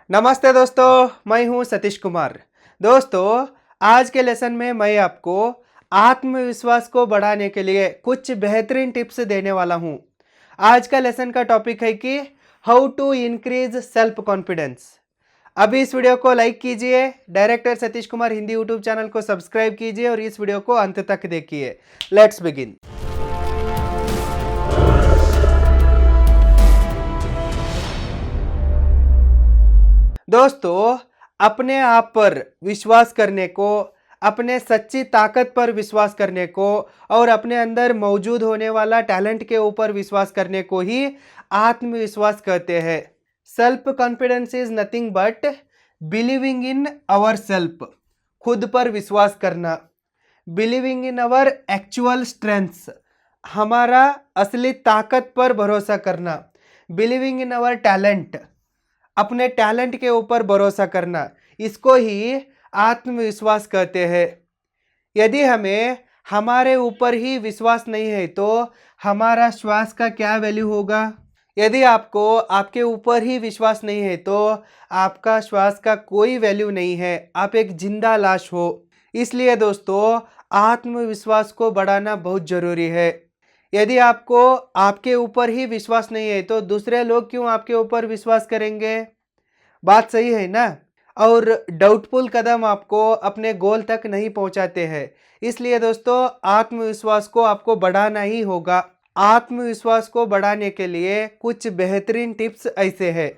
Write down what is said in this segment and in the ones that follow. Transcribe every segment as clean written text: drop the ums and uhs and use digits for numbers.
नमस्ते दोस्तों, मैं हूं सतीश कुमार। दोस्तों, आज के लेसन में मैं आपको आत्मविश्वास को बढ़ाने के लिए कुछ बेहतरीन टिप्स देने वाला हूं। आज का लेसन का टॉपिक है कि how to increase self confidence. अभी इस वीडियो को लाइक कीजिए, director Satish Kumar Hindi YouTube channel को सब्सक्राइब कीजिए और इस वीडियो को अंत तक देखिए। Let's begin. दोस्तों, अपने आप पर विश्वास करने को, अपने सच्ची ताकत पर विश्वास करने को और अपने अंदर मौजूद होने वाला टैलेंट के ऊपर विश्वास करने को ही आत्मविश्वास कहते हैं। Self confidence is nothing but believing in our self. खुद पर विश्वास करना, believing in our actual strengths, हमारा असली ताकत पर भरोसा करना, बिलीविंग इन अवर टैलेंट, अपने टैलेंट के ऊपर भरोसा करना, इसको ही आत्मविश्वास कहते हैं। यदि हमें हमारे ऊपर ही विश्वास नहीं है तो हमारा श्वास का क्या वैल्यू होगा। यदि आपको आपके ऊपर ही विश्वास नहीं है तो आपका श्वास का कोई वैल्यू नहीं है, आप एक जिंदा लाश हो। इसलिए दोस्तों, आत्मविश्वास को बढ़ाना बहुत जरूरी है। यदि आपको आपके ऊपर ही विश्वास नहीं है तो दूसरे लोग क्यों आपके ऊपर विश्वास करेंगे। बात सही है ना। और डाउटफुल कदम आपको अपने गोल तक नहीं पहुंचाते हैं। इसलिए दोस्तों, आत्मविश्वास को आपको बढ़ाना ही होगा। आत्मविश्वास को बढ़ाने के लिए कुछ बेहतरीन टिप्स ऐसे हैं।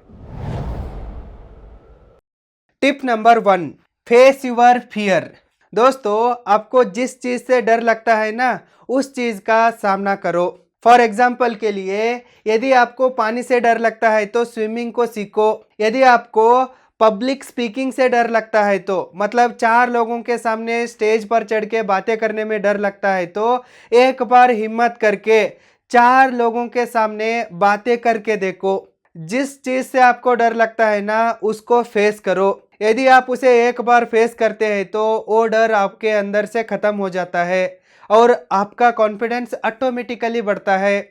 Tip number 1, face your fear. दोस्तों, आपको जिस चीज से डर लगता है ना, उस चीज का सामना करो। फॉर एग्जाम्पल के लिए, यदि आपको पानी से डर लगता है तो स्विमिंग को सीखो। यदि आपको पब्लिक स्पीकिंग से डर लगता है तो मतलब 4 लोगों के सामने स्टेज पर चढ़ के बातें करने में डर लगता है तो एक बार हिम्मत करके 4 लोगों के सामने बातें करके देखो। जिस चीज से आपको डर लगता है ना, उसको फेस करो। यदि आप उसे एक बार फेस करते हैं तो वो डर आपके अंदर से खत्म हो जाता है और आपका कॉन्फिडेंस ऑटोमेटिकली बढ़ता है।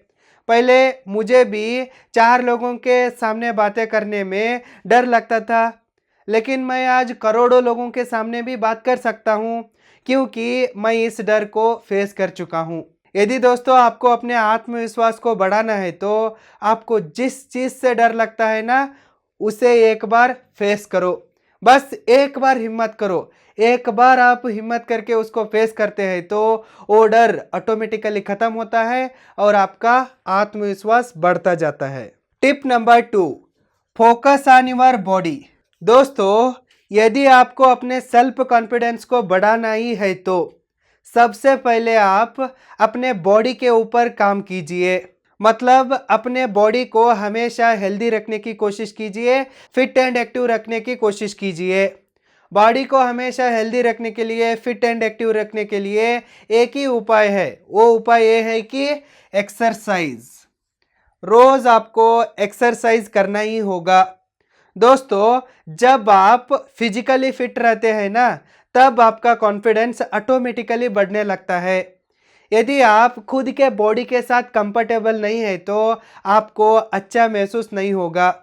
पहले मुझे भी 4 लोगों के सामने बातें करने में डर लगता था, लेकिन मैं आज करोड़ों लोगों के सामने भी बात कर सकता हूँ क्योंकि मैं इस डर को फेस कर चुका हूँ। यदि दोस्तों आपको अपने आत्मविश्वास को बढ़ाना है तो आपको जिस चीज़ से डर लगता है ना, उसे एक बार फेस करो। बस एक बार हिम्मत करो। एक बार आप हिम्मत करके उसको फेस करते हैं तो वो डर ऑटोमेटिकली खत्म होता है और आपका आत्मविश्वास बढ़ता जाता है। Tip number 2, focus on your body. दोस्तों, यदि आपको अपने सेल्फ कॉन्फिडेंस को बढ़ाना ही है तो सबसे पहले आप अपने बॉडी के ऊपर काम कीजिए। मतलब अपने बॉडी को हमेशा हेल्दी रखने की कोशिश कीजिए, फिट एंड एक्टिव रखने की कोशिश कीजिए। बॉडी को हमेशा हेल्दी रखने के लिए, फिट एंड एक्टिव रखने के लिए एक ही उपाय है। वो उपाय ये है कि एक्सरसाइज। रोज आपको एक्सरसाइज करना ही होगा। दोस्तों, जब आप फिजिकली फिट रहते हैं ना, तब आपका कॉन्फिडेंस ऑटोमेटिकली बढ़ने लगता है। यदि आप खुद के बॉडी के साथ कंफर्टेबल नहीं है तो आपको अच्छा महसूस नहीं होगा।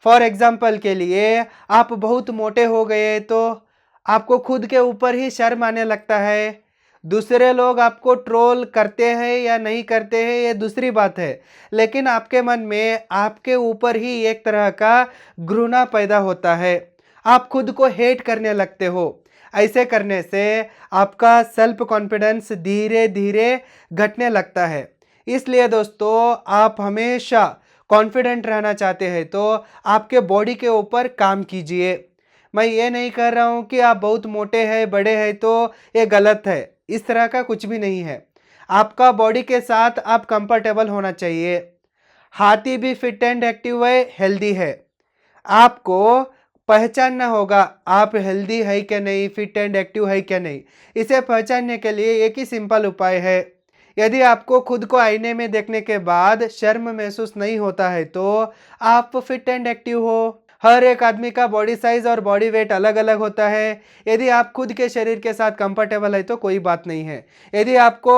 फॉर एग्जाम्पल के लिए, आप बहुत मोटे हो गए तो आपको खुद के ऊपर ही शर्म आने लगता है। दूसरे लोग आपको ट्रोल करते हैं या नहीं करते हैं ये दूसरी बात है, लेकिन आपके मन में आपके ऊपर ही एक तरह का घृणा पैदा होता है। आप खुद को हेट करने लगते हो। ऐसे करने से आपका सेल्फ कॉन्फिडेंस धीरे धीरे घटने लगता है। इसलिए दोस्तों, आप हमेशा कॉन्फिडेंट रहना चाहते हैं तो आपके बॉडी के ऊपर काम कीजिए। मैं ये नहीं कर रहा हूँ कि आप बहुत मोटे हैं, बड़े हैं तो ये गलत है। इस तरह का कुछ भी नहीं है। आपका बॉडी के साथ आप कंफर्टेबल होना चाहिए। हाथी भी फिट एंड एक्टिव है, हेल्दी है। आपको पहचानना होगा आप हेल्दी है क्या नहीं, फिट एंड एक्टिव है क्या नहीं। इसे पहचानने के लिए एक ही सिंपल उपाय है। यदि आपको खुद को आईने में देखने के बाद शर्म महसूस नहीं होता है तो आप फिट एंड एक्टिव हो। हर एक आदमी का बॉडी साइज और बॉडी वेट अलग अलग होता है। यदि आप खुद के शरीर के साथ कंफर्टेबल है तो कोई बात नहीं है। यदि आपको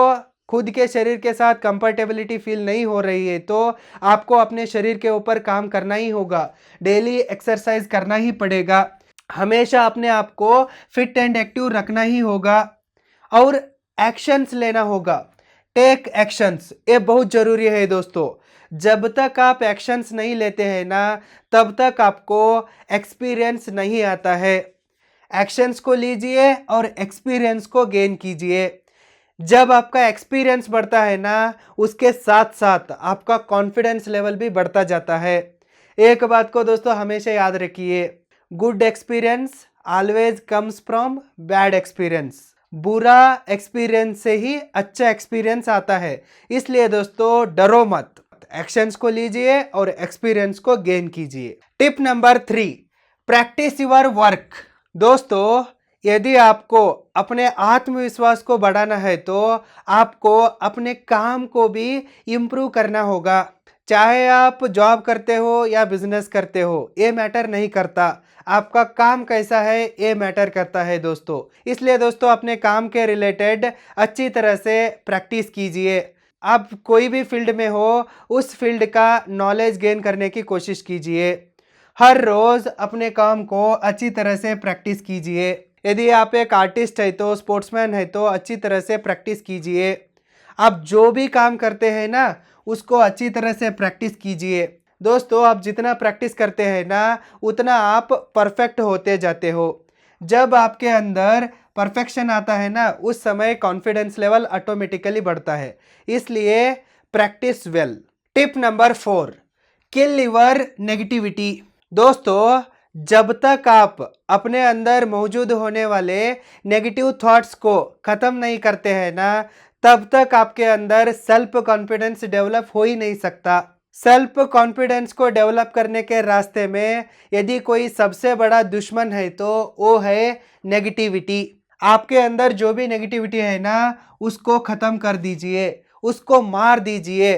खुद के शरीर के साथ कंफर्टेबिलिटी फील नहीं हो रही है तो आपको अपने शरीर के ऊपर काम करना ही होगा, डेली एक्सरसाइज करना ही पड़ेगा, हमेशा अपने आप को फिट एंड एक्टिव रखना ही होगा और एक्शंस लेना होगा। टेक एक्शंस, ये बहुत ज़रूरी है दोस्तों। जब तक आप एक्शंस नहीं लेते हैं ना, तब तक आपको एक्सपीरियंस नहीं आता है। एक्शंस को लीजिए और एक्सपीरियंस को गेन कीजिए। जब आपका एक्सपीरियंस बढ़ता है ना, उसके साथ साथ आपका कॉन्फिडेंस लेवल भी बढ़ता जाता है। एक बात को दोस्तों हमेशा याद रखिए, good experience always comes from bad experience. बुरा एक्सपीरियंस से ही अच्छा एक्सपीरियंस आता है। इसलिए दोस्तों डरो मत, एक्शंस को लीजिए और एक्सपीरियंस को गेन कीजिए। Tip number 3, practice your work. दोस्तों यदि आपको अपने आत्मविश्वास को बढ़ाना है तो आपको अपने काम को भी इम्प्रूव करना होगा। चाहे आप जॉब करते हो या बिजनेस करते हो, ये मैटर नहीं करता, आपका काम कैसा है ये मैटर करता है दोस्तों। इसलिए दोस्तों अपने काम के रिलेटेड अच्छी तरह से प्रैक्टिस कीजिए। आप कोई भी फील्ड में हो, उस फील्ड का नॉलेज गेन करने की कोशिश कीजिए। हर रोज़ अपने काम को अच्छी तरह से प्रैक्टिस कीजिए। यदि आप एक आर्टिस्ट है तो, स्पोर्ट्समैन है तो अच्छी तरह से प्रैक्टिस कीजिए। आप जो भी काम करते हैं ना, उसको अच्छी तरह से प्रैक्टिस कीजिए। दोस्तों आप जितना प्रैक्टिस करते हैं ना, उतना आप परफेक्ट होते जाते हो। जब आपके अंदर परफेक्शन आता है ना, उस समय कॉन्फिडेंस लेवल ऑटोमेटिकली बढ़ता है। इसलिए practice well. Tip number 4, kill your negativity. दोस्तों जब तक आप अपने अंदर मौजूद होने वाले नेगेटिव थॉट्स को ख़त्म नहीं करते हैं ना, तब तक आपके अंदर सेल्फ कॉन्फिडेंस डेवलप हो ही नहीं सकता। सेल्फ कॉन्फिडेंस को डेवलप करने के रास्ते में यदि कोई सबसे बड़ा दुश्मन है तो वो है नेगेटिविटी। आपके अंदर जो भी नेगेटिविटी है ना, उसको ख़त्म कर दीजिए, उसको मार दीजिए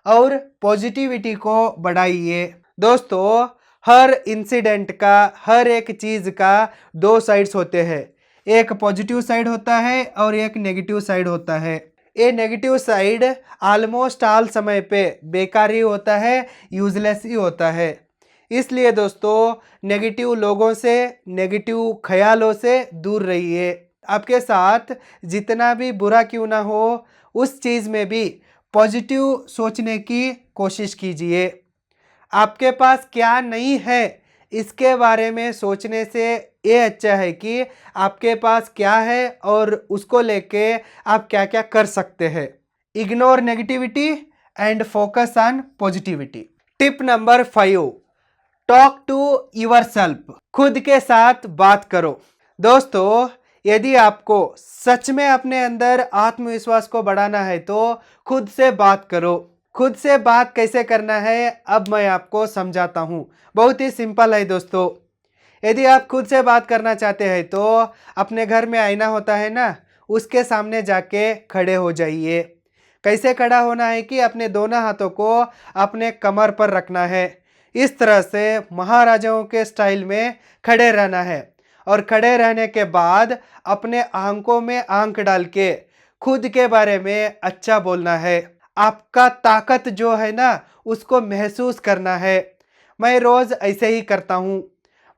और पॉजिटिविटी को बढ़ाइए। दोस्तों हर इंसिडेंट का, हर एक चीज़ का 2 साइड्स होते हैं। एक पॉजिटिव साइड होता है और एक नेगेटिव साइड होता है। ये नेगेटिव साइड ऑलमोस्ट ऑल समय पे बेकार ही होता है, यूजलेस ही होता है। इसलिए दोस्तों नेगेटिव लोगों से, नेगेटिव ख्यालों से दूर रहिए। आपके साथ जितना भी बुरा क्यों ना हो, उस चीज़ में भी पॉजिटिव सोचने की कोशिश कीजिए। आपके पास क्या नहीं है इसके बारे में सोचने से ये अच्छा है कि आपके पास क्या है और उसको लेके आप क्या क्या कर सकते हैं। Ignore negativity and focus on positivity. Tip number 5, talk to yourself. खुद के साथ बात करो। दोस्तों यदि आपको सच में अपने अंदर आत्मविश्वास को बढ़ाना है तो खुद से बात करो। खुद से बात कैसे करना है अब मैं आपको समझाता हूँ। बहुत ही सिंपल है दोस्तों। यदि आप खुद से बात करना चाहते हैं तो अपने घर में आईना होता है ना, उसके सामने जाके खड़े हो जाइए। कैसे खड़ा होना है कि अपने दोनों हाथों को अपने कमर पर रखना है। इस तरह से महाराजाओं के स्टाइल में खड़े रहना है और खड़े रहने के बाद अपने आंखों में आंख डाल के खुद के बारे में अच्छा बोलना है। आपका ताकत जो है ना, उसको महसूस करना है। मैं रोज़ ऐसे ही करता हूँ।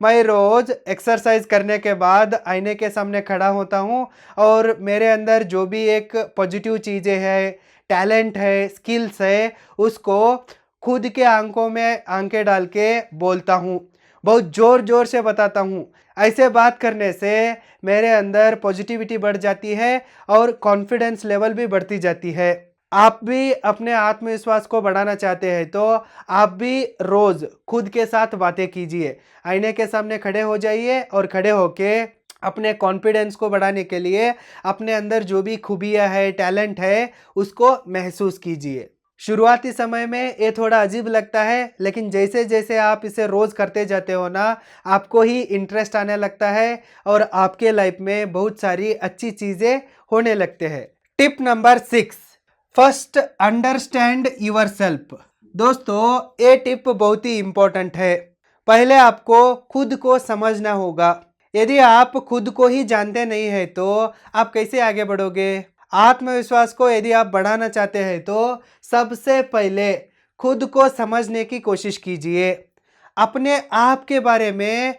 मैं रोज़ एक्सरसाइज करने के बाद आईने के सामने खड़ा होता हूँ और मेरे अंदर जो भी एक पॉजिटिव चीज़ें हैं, टैलेंट है, स्किल्स है, उसको खुद के आंखों में आंखें डाल के बोलता हूँ, बहुत ज़ोर ज़ोर से बताता हूँ। ऐसे बात करने से मेरे अंदर पॉजिटिविटी बढ़ जाती है और कॉन्फिडेंस लेवल भी बढ़ती जाती है। आप भी अपने आत्मविश्वास को बढ़ाना चाहते हैं तो आप भी रोज़ खुद के साथ बातें कीजिए। आईने के सामने खड़े हो जाइए और खड़े होके अपने कॉन्फिडेंस को बढ़ाने के लिए अपने अंदर जो भी खूबियाँ है, टैलेंट है, उसको महसूस कीजिए। शुरुआती समय में ये थोड़ा अजीब लगता है, लेकिन जैसे जैसे आप इसे रोज़ करते जाते हो ना, आपको ही इंटरेस्ट आने लगता है और आपके लाइफ में बहुत सारी अच्छी चीज़ें होने लगते हैं। Tip number 6, first understand yourself. दोस्तों ये टिप बहुत ही इम्पोर्टेंट है। पहले आपको खुद को समझना होगा। यदि आप खुद को ही जानते नहीं हैं तो आप कैसे आगे बढ़ोगे? आत्मविश्वास को यदि आप बढ़ाना चाहते हैं तो सबसे पहले खुद को समझने की कोशिश कीजिए। अपने आप के बारे में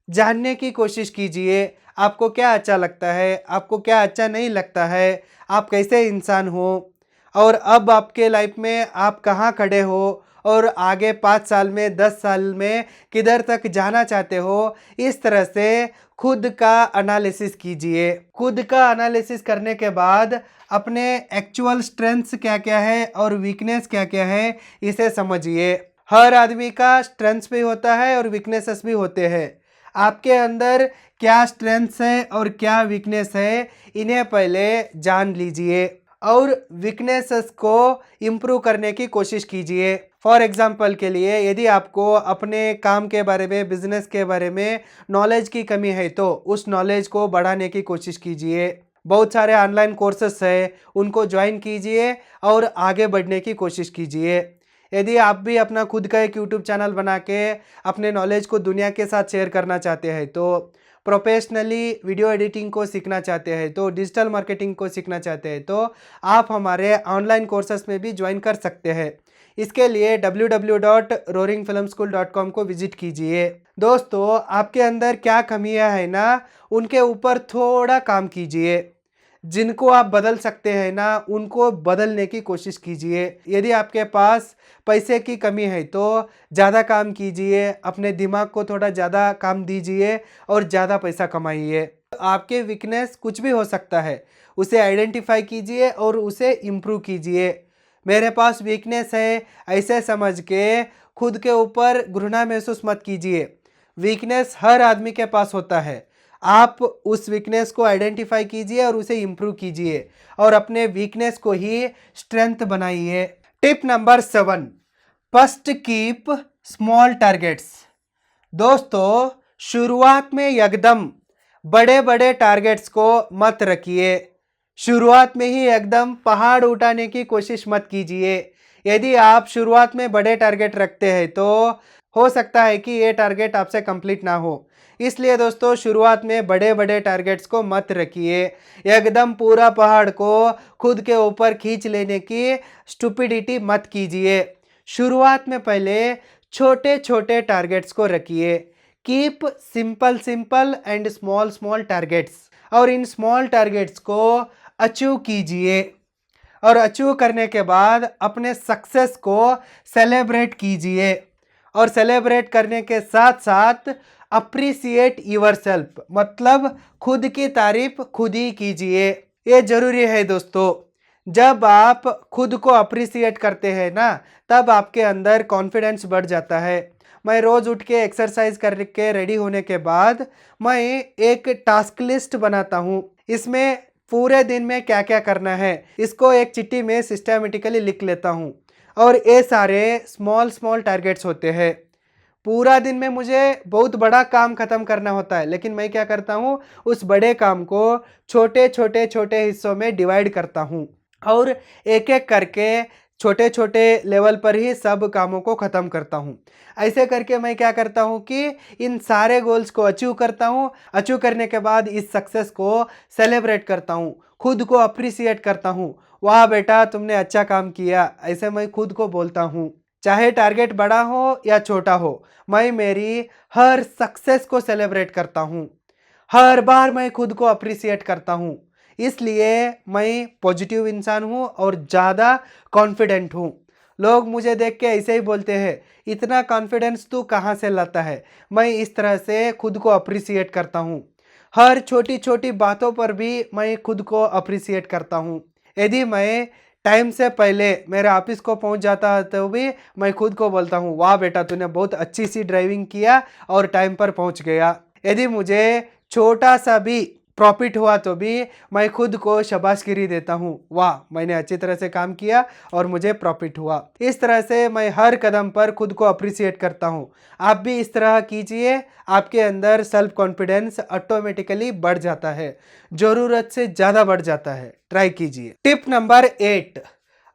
जानने की कोशिश कीजिए। आपको क्या अच्छा लगता है, आपको क्या अच्छा नहीं लगता है, आप कैसे इंसान हो, और अब आपके लाइफ में आप कहाँ खड़े हो, और आगे 5 साल में 10 साल में किधर तक जाना चाहते हो। इस तरह से खुद का एनालिसिस कीजिए। खुद का एनालिसिस करने के बाद अपने एक्चुअल स्ट्रेंथ्स क्या क्या है और वीकनेस क्या क्या है इसे समझिए। हर आदमी का स्ट्रेंथ्स भी होता है और वीकनेसेस भी होते हैं। आपके अंदर क्या स्ट्रेंथ्स है और क्या वीकनेस है इन्हें पहले जान लीजिए और वीकनेसेस को इम्प्रूव करने की कोशिश कीजिए। फॉर एग्जाम्पल के लिए यदि आपको अपने काम के बारे में, बिजनेस के बारे में नॉलेज की कमी है तो उस नॉलेज को बढ़ाने की कोशिश कीजिए। बहुत सारे ऑनलाइन कोर्सेस है, उनको ज्वाइन कीजिए और आगे बढ़ने की कोशिश कीजिए। यदि आप भी अपना खुद का एक यूट्यूब चैनल बना के अपने नॉलेज को दुनिया के साथ शेयर करना चाहते हैं, तो प्रोफेशनली वीडियो एडिटिंग को सीखना चाहते हैं, तो डिजिटल मार्केटिंग को सीखना चाहते हैं, तो आप हमारे ऑनलाइन कोर्सेस में भी ज्वाइन कर सकते हैं। इसके लिए www.roaringfilmschool.com को विजिट कीजिए। दोस्तों, आपके अंदर क्या कमियां हैं ना, उनके ऊपर थोड़ा काम कीजिए। जिनको आप बदल सकते हैं ना, उनको बदलने की कोशिश कीजिए। यदि आपके पास पैसे की कमी है तो ज़्यादा काम कीजिए, अपने दिमाग को थोड़ा ज़्यादा काम दीजिए और ज़्यादा पैसा कमाइए। आपके वीकनेस कुछ भी हो सकता है, उसे आइडेंटिफाई कीजिए और उसे इम्प्रूव कीजिए। मेरे पास वीकनेस है ऐसे समझ के खुद के ऊपर घृणा महसूस मत कीजिए। वीकनेस हर आदमी के पास होता है। आप उस वीकनेस को आइडेंटिफाई कीजिए और उसे इम्प्रूव कीजिए और अपने वीकनेस को ही स्ट्रेंथ बनाइए। Tip number 7, first keep small targets. दोस्तों, शुरुआत में एकदम बड़े बड़े टारगेट्स को मत रखिए। शुरुआत में ही एकदम पहाड़ उठाने की कोशिश मत कीजिए। यदि आप शुरुआत में बड़े टारगेट रखते हैं तो हो सकता है कि ये टारगेट आपसे कंप्लीट ना हो। इसलिए दोस्तों, शुरुआत में बड़े बड़े टारगेट्स को मत रखिए। एकदम पूरा पहाड़ को खुद के ऊपर खींच लेने की स्टुपिडिटी मत कीजिए। शुरुआत में पहले छोटे छोटे टारगेट्स को रखिए। Keep simple simple and small small targets, और इन स्मॉल टारगेट्स को अचीव कीजिए। और अचीव करने के बाद अपने सक्सेस को सेलिब्रेट कीजिए, और सेलिब्रेट करने के साथ साथ अप्रिसिएट योरसेल्फ, मतलब खुद की तारीफ खुद ही कीजिए। ये जरूरी है दोस्तों। जब आप खुद को अप्रिसिएट करते हैं ना, तब आपके अंदर कॉन्फिडेंस बढ़ जाता है। मैं रोज उठ के एक्सरसाइज करके रेडी होने के बाद मैं एक टास्क लिस्ट बनाता हूँ। इसमें पूरे दिन में क्या क्या करना है इसको एक चिट्ठी में सिस्टमेटिकली लिख लेता हूँ, और ये सारे स्मॉल स्मॉल टारगेट्स होते हैं। पूरा दिन में मुझे बहुत बड़ा काम खत्म करना होता है, लेकिन मैं क्या करता हूँ, उस बड़े काम को छोटे छोटे छोटे हिस्सों में डिवाइड करता हूँ और एक एक करके छोटे छोटे लेवल पर ही सब कामों को ख़त्म करता हूँ। ऐसे करके मैं क्या करता हूँ कि इन सारे गोल्स को अचीव करता हूँ। अचीव करने के बाद इस सक्सेस को सेलिब्रेट करता हूँ, खुद को अप्रिसिएट करता हूँ। वाह बेटा, तुमने अच्छा काम किया, ऐसे मैं खुद को बोलता हूँ। चाहे टारगेट बड़ा हो या छोटा हो, मैं मेरी हर सक्सेस को सेलिब्रेट करता हूँ। हर बार मैं खुद को अप्रिसिएट करता हूँ। इसलिए मैं पॉजिटिव इंसान हूँ और ज़्यादा कॉन्फिडेंट हूँ। लोग मुझे देख के ऐसे ही बोलते हैं, इतना कॉन्फिडेंस तू कहाँ से लाता है। मैं इस तरह से खुद को अप्रिसिएट करता हूँ। हर छोटी छोटी बातों पर भी मैं खुद को अप्रिसिएट करता हूँ। यदि मैं टाइम से पहले मेरे ऑफिस को पहुंच जाता है तो भी मैं खुद को बोलता हूँ, वाह बेटा, तूने बहुत अच्छी सी ड्राइविंग किया और टाइम पर पहुंच गया। यदि मुझे छोटा सा भी प्रॉफिट हुआ तो भी मैं खुद को शाबाशगिरी देता हूँ, वाह, मैंने अच्छी तरह से काम किया और मुझे प्रॉफिट हुआ। इस तरह से मैं हर कदम पर खुद को अप्रिसिएट करता हूँ। आप भी इस तरह कीजिए, आपके अंदर सेल्फ कॉन्फिडेंस ऑटोमेटिकली बढ़ जाता है, ज़रूरत से ज़्यादा बढ़ जाता है। ट्राई कीजिए। Tip number 8,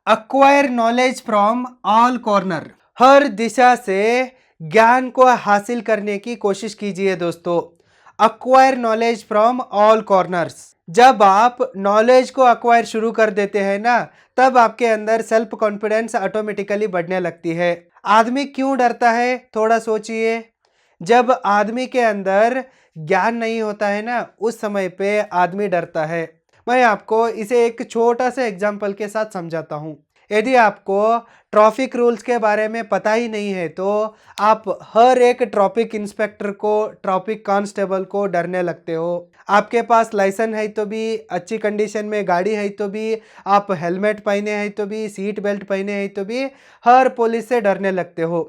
acquire knowledge from all corner. हर दिशा से ज्ञान को हासिल करने की कोशिश कीजिए दोस्तों। Acquire knowledge from all corners. जब आप नॉलेज को अक्वायर शुरू कर देते हैं ना, तब आपके अंदर सेल्फ कॉन्फिडेंस ऑटोमेटिकली बढ़ने लगती है। आदमी क्यों डरता है, थोड़ा सोचिए। जब आदमी के अंदर ज्ञान नहीं होता है ना, उस समय पे आदमी डरता है। मैं आपको इसे एक छोटा सा एग्जाम्पल के साथ समझाता हूँ। यदि आपको ट्रैफिक रूल्स के बारे में पता ही नहीं है तो आप हर एक ट्रैफिक इंस्पेक्टर को, ट्रैफिक कांस्टेबल को डरने लगते हो। आपके पास लाइसेंस है तो भी, अच्छी कंडीशन में गाड़ी है तो भी, आप हेलमेट पहने हैं तो भी, सीट बेल्ट पहने हैं तो भी हर पुलिस से डरने लगते हो,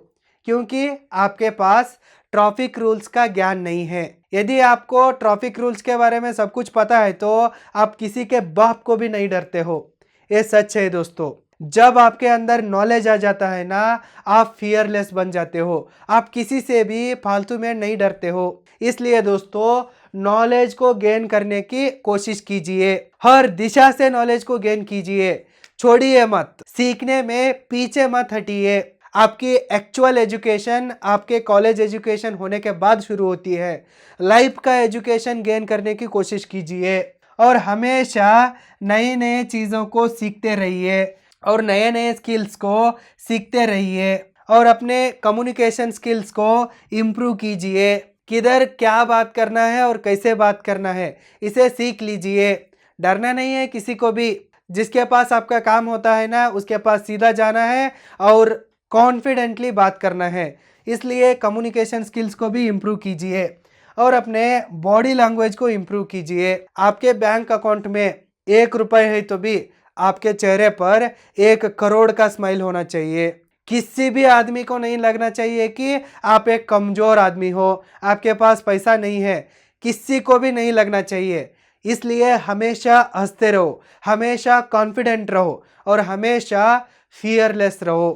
क्योंकि आपके पास ट्रैफिक रूल्स का ज्ञान नहीं है। यदि आपको ट्रैफिक रूल्स के बारे में सब कुछ पता है तो आप किसी के बाप को भी नहीं डरते हो। ये सच है दोस्तों। जब आपके अंदर नॉलेज आ जाता है ना, आप फियरलेस बन जाते हो। आप किसी से भी फालतू में नहीं डरते हो। इसलिए दोस्तों, नॉलेज को गेन करने की कोशिश कीजिए। हर दिशा से नॉलेज को गेन कीजिए। छोड़िए मत, सीखने में पीछे मत हटिए। आपकी एक्चुअल एजुकेशन आपके कॉलेज एजुकेशन होने के बाद शुरू होती है। लाइफ का एजुकेशन गेन करने की कोशिश कीजिए और हमेशा नई नई चीज़ों को सीखते रहिए और नए नए स्किल्स को सीखते रहिए और अपने कम्युनिकेशन स्किल्स को इम्प्रूव कीजिए। किधर क्या बात करना है और कैसे बात करना है, इसे सीख लीजिए। डरना नहीं है किसी को भी। जिसके पास आपका काम होता है ना, उसके पास सीधा जाना है और कॉन्फिडेंटली बात करना है। इसलिए कम्युनिकेशन स्किल्स को भी इम्प्रूव कीजिए और अपने बॉडी लैंग्वेज को इम्प्रूव कीजिए। आपके बैंक अकाउंट में 1 रुपए है तो भी आपके चेहरे पर 1 करोड़ का स्माइल होना चाहिए। किसी भी आदमी को नहीं लगना चाहिए कि आप एक कमजोर आदमी हो, आपके पास पैसा नहीं है। किसी को भी नहीं लगना चाहिए। इसलिए हमेशा हंसते रहो, हमेशा कॉन्फिडेंट रहो और हमेशा फियरलेस रहो।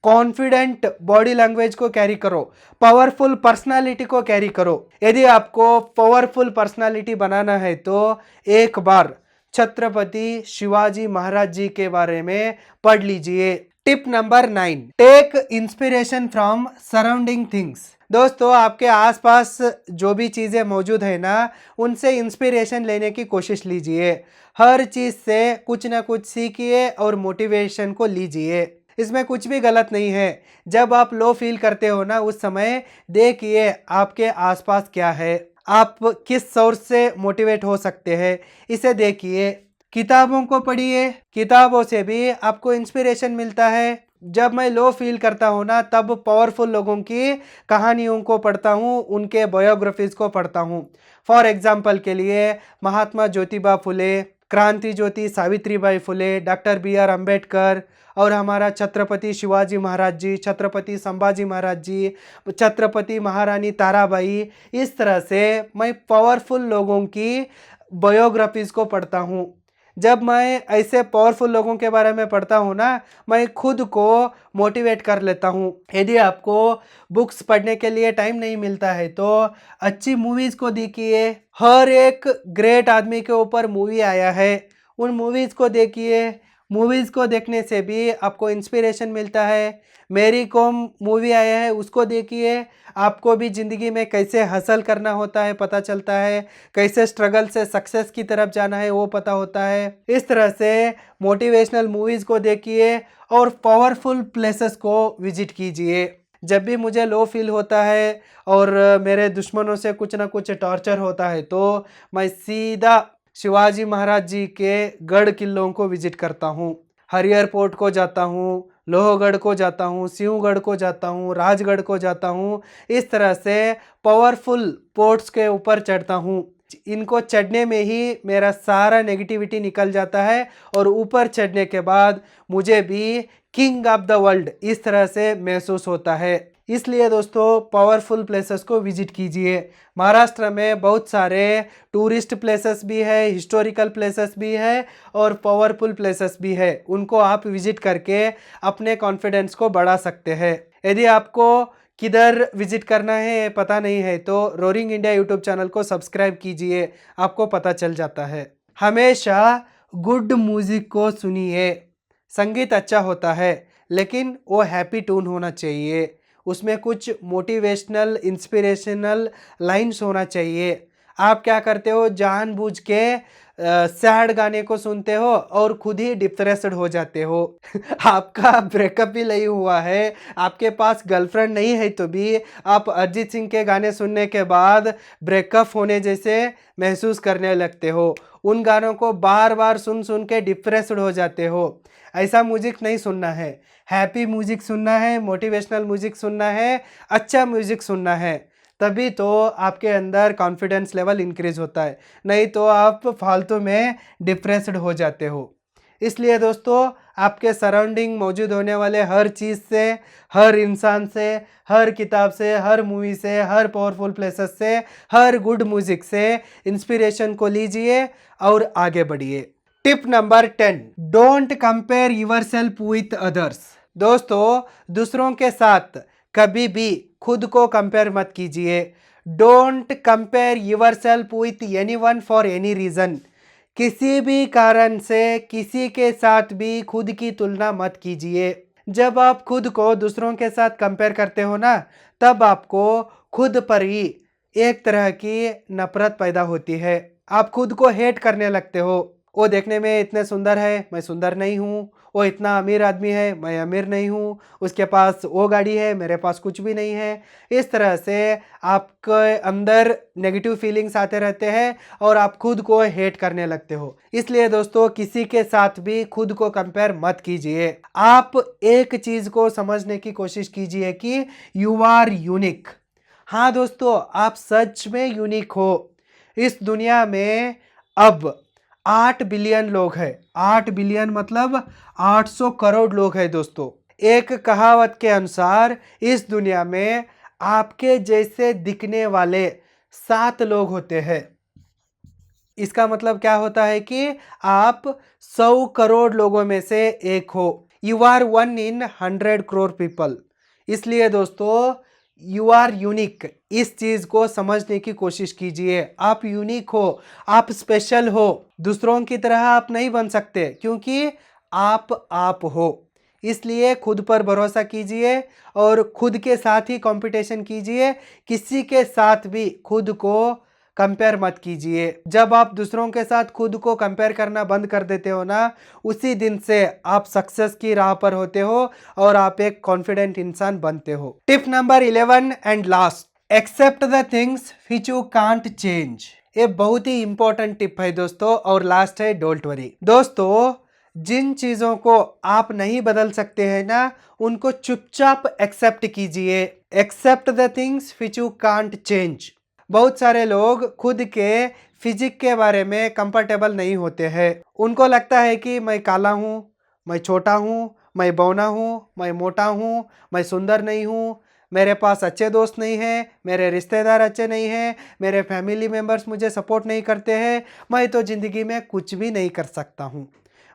कॉन्फिडेंट बॉडी लैंग्वेज को कैरी करो, पावरफुल पर्सनालिटी को कैरी करो। यदि आपको पावरफुल पर्सनालिटी बनाना है तो एक बार छत्रपति शिवाजी महाराज जी के बारे में पढ़ लीजिए। Tip number 9, take inspiration from surrounding things. दोस्तों, आपके आसपास जो भी चीज़ें मौजूद है ना, उनसे इंस्पिरेशन लेने की कोशिश लीजिए। हर चीज़ से कुछ ना कुछ सीखिए और मोटिवेशन को लीजिए। इसमें कुछ भी गलत नहीं है। जब आप लो फील करते हो ना, उस समय देखिए आपके आसपास क्या है, आप किस सोर्स से मोटिवेट हो सकते हैं, इसे देखिए। किताबों को पढ़िए, किताबों से भी आपको इंस्पिरेशन मिलता है। जब मैं लो फील करता हूँ ना, तब पावरफुल लोगों की कहानियों को पढ़ता हूँ, उनके बायोग्राफीज को पढ़ता हूँ। फॉर एग्जाम्पल के लिए महात्मा ज्योतिबा फुले, क्रांति ज्योति सावित्रीबाई फुले, डॉक्टर बी.आर. अम्बेडकर और हमारा छत्रपति शिवाजी महाराज जी, छत्रपति संभाजी महाराज जी, छत्रपति महारानी ताराबाई। इस तरह से मैं पावरफुल लोगों की बायोग्राफीज को पढ़ता हूँ। जब मैं ऐसे पावरफुल लोगों के बारे में पढ़ता हूँ ना, मैं खुद को मोटिवेट कर लेता हूँ। यदि आपको बुक्स पढ़ने के लिए टाइम नहीं मिलता है तो अच्छी मूवीज़ को देखिए। हर एक ग्रेट आदमी के ऊपर मूवी आया है, उन मूवीज़ को देखिए। मूवीज़ को देखने से भी आपको इंस्पिरेशन मिलता है। मेरी कॉम मूवी आया है, उसको देखिए। आपको भी ज़िंदगी में कैसे हसल करना होता है पता चलता है, कैसे स्ट्रगल से सक्सेस की तरफ जाना है वो पता होता है। इस तरह से मोटिवेशनल मूवीज़ को देखिए और पावरफुल प्लेसेस को विजिट कीजिए। जब भी मुझे लो फील होता है और मेरे दुश्मनों से कुछ ना कुछ टॉर्चर होता है तो मैं सीधा शिवाजी महाराज जी के गढ़ किलों को विजिट करता हूँ। हरिहर फोर्ट को जाता हूँ, लोहगढ़ को जाता हूँ, सिंहगढ़ को जाता हूँ, राजगढ़ को जाता हूँ। इस तरह से पावरफुल फोर्ट्स के ऊपर चढ़ता हूँ। इनको चढ़ने में ही मेरा सारा नेगेटिविटी निकल जाता है और ऊपर चढ़ने के बाद मुझे भी किंग ऑफ द वर्ल्ड इस तरह से महसूस होता है। इसलिए दोस्तों, पावरफुल प्लेसेस को विजिट कीजिए। महाराष्ट्र में बहुत सारे टूरिस्ट प्लेसेस भी है, हिस्टोरिकल प्लेसेस भी है और पावरफुल प्लेसेस भी है। उनको आप विजिट करके अपने कॉन्फिडेंस को बढ़ा सकते हैं। यदि आपको किधर विजिट करना है पता नहीं है तो रोरिंग इंडिया यूट्यूब चैनल को सब्सक्राइब कीजिए, आपको पता चल जाता है। हमेशा गुड म्यूजिक को सुनिए। संगीत अच्छा होता है लेकिन वो हैप्पी टून होना चाहिए, उसमें कुछ मोटिवेशनल इंस्पिरेशनल लाइन्स होना चाहिए। आप क्या करते हो, जानबूझ के सैड गाने को सुनते हो और खुद ही डिप्रेस्ड हो जाते हो। आपका ब्रेकअप भी नहीं हुआ है, आपके पास गर्लफ्रेंड नहीं है, तो भी आप अरिजीत सिंह के गाने सुनने के बाद ब्रेकअप होने जैसे महसूस करने लगते हो। उन गानों को बार बार सुन सुन के डिप्रेस्ड हो जाते हो। ऐसा म्यूजिक नहीं सुनना है, हैप्पी म्यूजिक सुनना है, मोटिवेशनल म्यूजिक सुनना है, अच्छा म्यूजिक सुनना है। तभी तो आपके अंदर कॉन्फिडेंस लेवल इंक्रीज होता है, नहीं तो आप फालतू में डिप्रेस्ड हो जाते हो। इसलिए दोस्तों, आपके सराउंडिंग मौजूद होने वाले हर चीज़ से, हर इंसान से, हर किताब से, हर मूवी से, हर पावरफुल प्लेसेस से, हर गुड म्यूजिक से इंस्पिरेशन को लीजिए और आगे बढ़िए। Tip number 10, don't compare your self with others. दोस्तों, दूसरों के साथ कभी भी खुद को कंपेयर मत कीजिए। Don't compare your self with anyone for any reason. किसी भी कारण से किसी के साथ भी खुद की तुलना मत कीजिए। जब आप खुद को दूसरों के साथ कंपेयर करते हो ना, तब आपको खुद पर ही एक तरह की नफरत पैदा होती है। आप खुद को हेट करने लगते हो। वो देखने में इतने सुंदर है, मैं सुंदर नहीं हूँ। वो इतना अमीर आदमी है, मैं अमीर नहीं हूँ। उसके पास वो गाड़ी है, मेरे पास कुछ भी नहीं है। इस तरह से आपके अंदर नेगेटिव फीलिंग्स आते रहते हैं और आप खुद को हेट करने लगते हो। इसलिए दोस्तों, किसी के साथ भी खुद को कंपेयर मत कीजिए। आप एक चीज़ को समझने की कोशिश कीजिए कि यू आर यूनिक। हाँ दोस्तों, आप सच में यूनिक हो। इस दुनिया में अब 8 बिलियन लोग हैं। 8 बिलियन मतलब 800 करोड़ लोग हैं दोस्तों। एक कहावत के अनुसार इस दुनिया में आपके जैसे दिखने वाले 7 लोग होते हैं। इसका मतलब क्या होता है कि आप 100 करोड़ लोगों में से एक हो। You are 1 in 100 crore people. इसलिए दोस्तों, यू आर यूनिक। इस चीज को समझने की कोशिश कीजिए। आप यूनिक हो, आप स्पेशल हो। दूसरों की तरह आप नहीं बन सकते, क्योंकि आप हो। इसलिए खुद पर भरोसा कीजिए और खुद के साथ ही कंपटीशन कीजिए। किसी के साथ भी खुद को कंपेयर मत कीजिए। जब आप दूसरों के साथ खुद को कंपेयर करना बंद कर देते हो ना, उसी दिन से आप सक्सेस की राह पर होते हो और आप एक कॉन्फिडेंट इंसान बनते हो। Tip number 11 and last, accept the things which you can't change. ये बहुत ही इंपॉर्टेंट टिप है दोस्तों। और लास्ट है डोंट वरी। दोस्तों, जिन चीजों को आप नहीं बदल सकते हैं ना, उनको चुपचाप एक्सेप्ट कीजिए। Accept the things which you can't change. बहुत सारे लोग खुद के फिजिक के बारे में कंफर्टेबल नहीं होते हैं। उनको लगता है कि मैं काला हूँ, मैं छोटा हूँ, मैं बौना हूँ, मैं मोटा हूँ, मैं सुंदर नहीं हूँ, मेरे पास अच्छे दोस्त नहीं हैं, मेरे रिश्तेदार अच्छे नहीं हैं, मेरे फैमिली मेम्बर्स मुझे सपोर्ट नहीं करते हैं, मैं तो ज़िंदगी में कुछ भी नहीं कर सकता हूँ।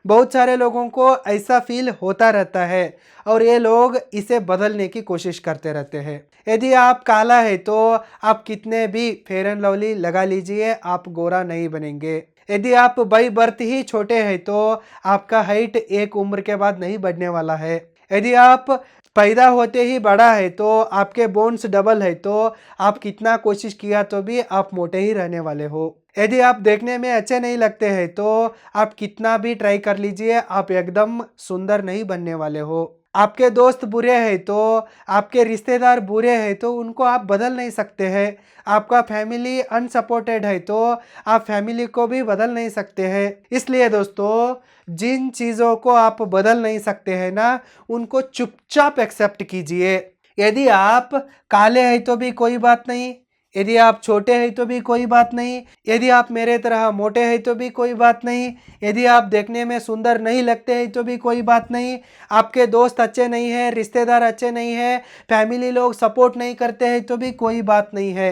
बहुत सारे लोगों को ऐसा फील होता रहता है और ये लोग इसे बदलने की कोशिश करते रहते हैं। यदि आप काला है तो आप कितने भी फेयर एंड लवली लगा लीजिए, आप गोरा नहीं बनेंगे। यदि आप बाई बर्थ ही छोटे हैं तो आपका हाइट एक उम्र के बाद नहीं बढ़ने वाला है। यदि आप पैदा होते ही बड़ा है तो आपके बोन्स डबल है तो आप कितना कोशिश किया तो भी आप मोटे ही रहने वाले हो। यदि आप देखने में अच्छे नहीं लगते हैं तो आप कितना भी ट्राई कर लीजिए, आप एकदम सुंदर नहीं बनने वाले हो। आपके दोस्त बुरे हैं तो, आपके रिश्तेदार बुरे हैं तो उनको आप बदल नहीं सकते हैं। आपका फैमिली अनसपोर्टेड है तो आप फैमिली को भी बदल नहीं सकते हैं। इसलिए दोस्तों, जिन चीज़ों को आप बदल नहीं सकते हैं ना, उनको चुपचाप एक्सेप्ट कीजिए। यदि आप काले हैं तो भी कोई बात नहीं, यदि आप छोटे हैं तो भी कोई बात नहीं, यदि आप मेरे तरह मोटे हैं तो भी कोई बात नहीं, यदि आप देखने में सुंदर नहीं लगते हैं तो भी कोई बात नहीं, आपके दोस्त अच्छे नहीं हैं, रिश्तेदार अच्छे नहीं हैं, फैमिली लोग सपोर्ट नहीं करते हैं तो भी कोई बात नहीं है।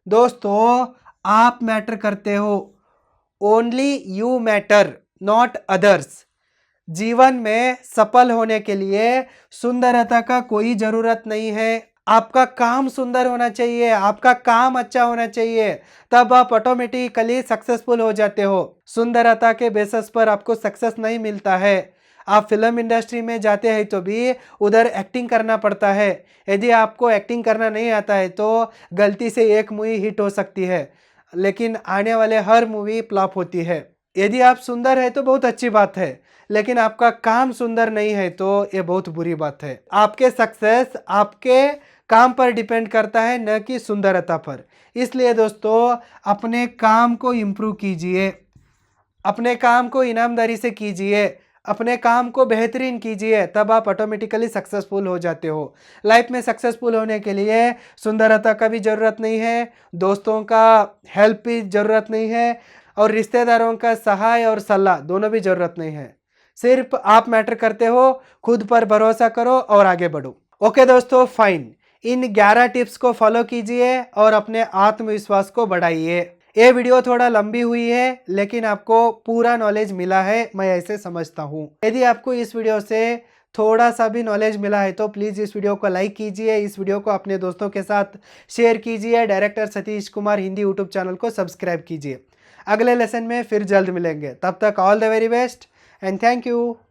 दोस्तों, आप मैटर करते हो। Only you matter, not others. जीवन में सफल होने के लिए सुंदरता का कोई जरूरत नहीं है। आपका काम सुंदर होना चाहिए, आपका काम अच्छा होना चाहिए, तब आप ऑटोमेटिकली सक्सेसफुल हो जाते हो। सुंदरता के बेसिस पर आपको सक्सेस नहीं मिलता है। आप फिल्म इंडस्ट्री में जाते हैं तो भी उधर एक्टिंग करना पड़ता है। यदि आपको एक्टिंग करना नहीं आता है तो गलती से एक मूवी हिट हो सकती है। लेकिन आने वाले हर मूवी फ्लॉप होती है। यदि आप सुंदर है तो बहुत अच्छी बात है, लेकिन आपका काम सुंदर नहीं है तो ये बहुत बुरी बात है। आपके सक्सेस आपके काम पर डिपेंड करता है, न कि सुंदरता पर। इसलिए दोस्तों अपने काम को इम्प्रूव कीजिए, अपने काम को ईमानदारी से कीजिए, अपने काम को बेहतरीन कीजिए, तब आप ऑटोमेटिकली सक्सेसफुल हो जाते हो। लाइफ में सक्सेसफुल होने के लिए सुंदरता का भी ज़रूरत नहीं है, दोस्तों का हेल्प भी ज़रूरत नहीं है, और रिश्तेदारों का सहाय और सलाह दोनों भी ज़रूरत नहीं है। सिर्फ आप मैटर करते हो, खुद पर भरोसा करो और आगे बढ़ो। ओके दोस्तों, फाइन। इन 11 टिप्स को फॉलो कीजिए और अपने आत्मविश्वास को बढ़ाइए। ये वीडियो थोड़ा लंबी हुई है, लेकिन आपको पूरा नॉलेज मिला है, मैं ऐसे समझता हूँ। यदि आपको इस वीडियो से थोड़ा सा भी नॉलेज मिला है तो प्लीज़ इस वीडियो को लाइक कीजिए, इस वीडियो को अपने दोस्तों के साथ शेयर कीजिए, director Satish Kumar Hindi YouTube channel को सब्सक्राइब कीजिए। अगले लेसन में फिर जल्द मिलेंगे, तब तक all the very best and thank you.